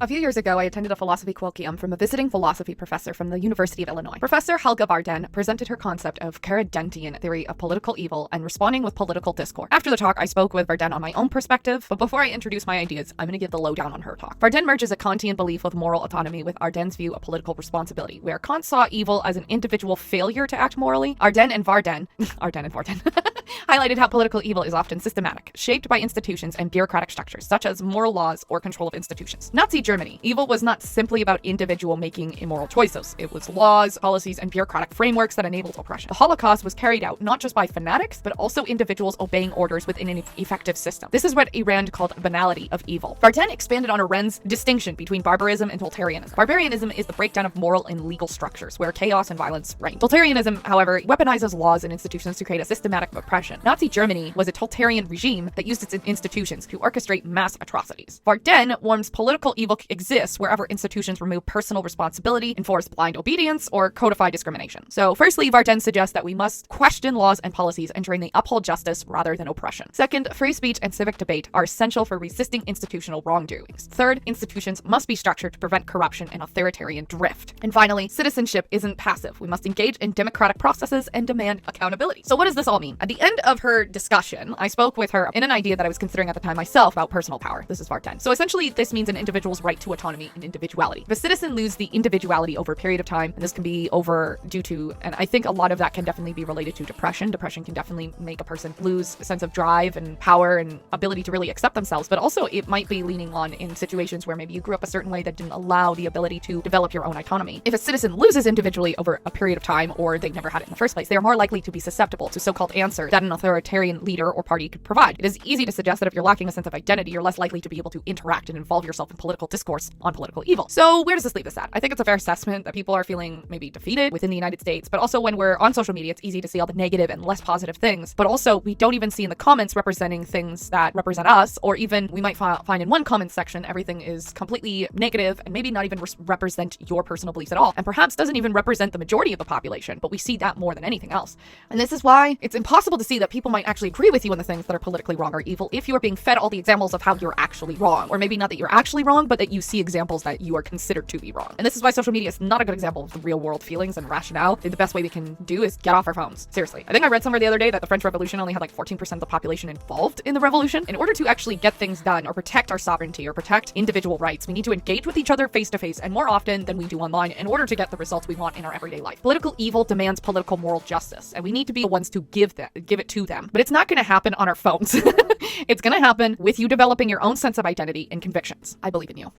A few years ago, I attended a philosophy colloquium from a visiting philosophy professor from the University of Illinois. Professor Helga Varden presented her concept of Karendtain theory of political evil and responding with political discourse. After the talk, I spoke with Varden on my own perspective, but before I introduce my ideas, I'm going to give the lowdown on her talk. Varden merges a Kantian belief with moral autonomy with Arden's view of political responsibility, where Kant saw evil as an individual failure to act morally. Arden and Varden highlighted how political evil is often systematic, shaped by institutions and bureaucratic structures, such as moral laws or control of institutions. Nazi Germany, evil was not simply about individual making immoral choices. It was laws, policies, and bureaucratic frameworks that enabled oppression. The Holocaust was carried out not just by fanatics, but also individuals obeying orders within an effective system. This is what Arend called banality of evil. Varden expanded on Arend's distinction between barbarism and totalitarianism. Barbarianism is the breakdown of moral and legal structures, where chaos and violence reign. Totalitarianism, however, weaponizes laws and institutions to create a systematic oppression. Nazi Germany was a totalitarian regime that used its institutions to orchestrate mass atrocities. Varden warns political evil exists wherever institutions remove personal responsibility, enforce blind obedience, or codify discrimination. So firstly, Varden suggests that we must question laws and policies ensuring they uphold justice rather than oppression. Second, free speech and civic debate are essential for resisting institutional wrongdoings. Third, institutions must be structured to prevent corruption and authoritarian drift. And finally, citizenship isn't passive. We must engage in democratic processes and demand accountability. So what does this all mean? At the end of her discussion, I spoke with her in an idea that I was considering at the time myself about personal power. This is Varden. So essentially, this means an individual's right to autonomy and individuality. If a citizen loses the individuality over a period of time, and this can be due to, and I think a lot of that can definitely be related to depression. Depression can definitely make a person lose a sense of drive and power and ability to really accept themselves, but also it might be leaning on in situations where maybe you grew up a certain way that didn't allow the ability to develop your own autonomy. If a citizen loses individually over a period of time, or they never had it in the first place, they are more likely to be susceptible to so-called answers that an authoritarian leader or party could provide. It is easy to suggest that if you're lacking a sense of identity, you're less likely to be able to interact and involve yourself in political discourse on political evil. So where does this leave us at? I think it's a fair assessment that people are feeling maybe defeated within the United States, but also when we're on social media, it's easy to see all the negative and less positive things, but also we don't even see in the comments representing things that represent us, or even we might find in one comment section, everything is completely negative and maybe not even represent your personal beliefs at all, and perhaps doesn't even represent the majority of the population, but we see that more than anything else. And this is why it's impossible to see that people might actually agree with you on the things that are politically wrong or evil if you are being fed all the examples of how you're actually wrong, or maybe not that you're actually wrong, but that you see examples that you are considered to be wrong. And this is why social media is not a good example of the real world feelings and rationale. The best way we can do is get off our phones. Seriously. I think I read somewhere the other day that the French Revolution only had like 14% of the population involved in the revolution. In order to actually get things done or protect our sovereignty or protect individual rights, we need to engage with each other face to face and more often than we do online in order to get the results we want in our everyday life. Political evil demands political moral justice, and we need to be the ones to give it to them. But it's not going to happen on our phones. It's going to happen with you developing your own sense of identity and convictions. I believe in you.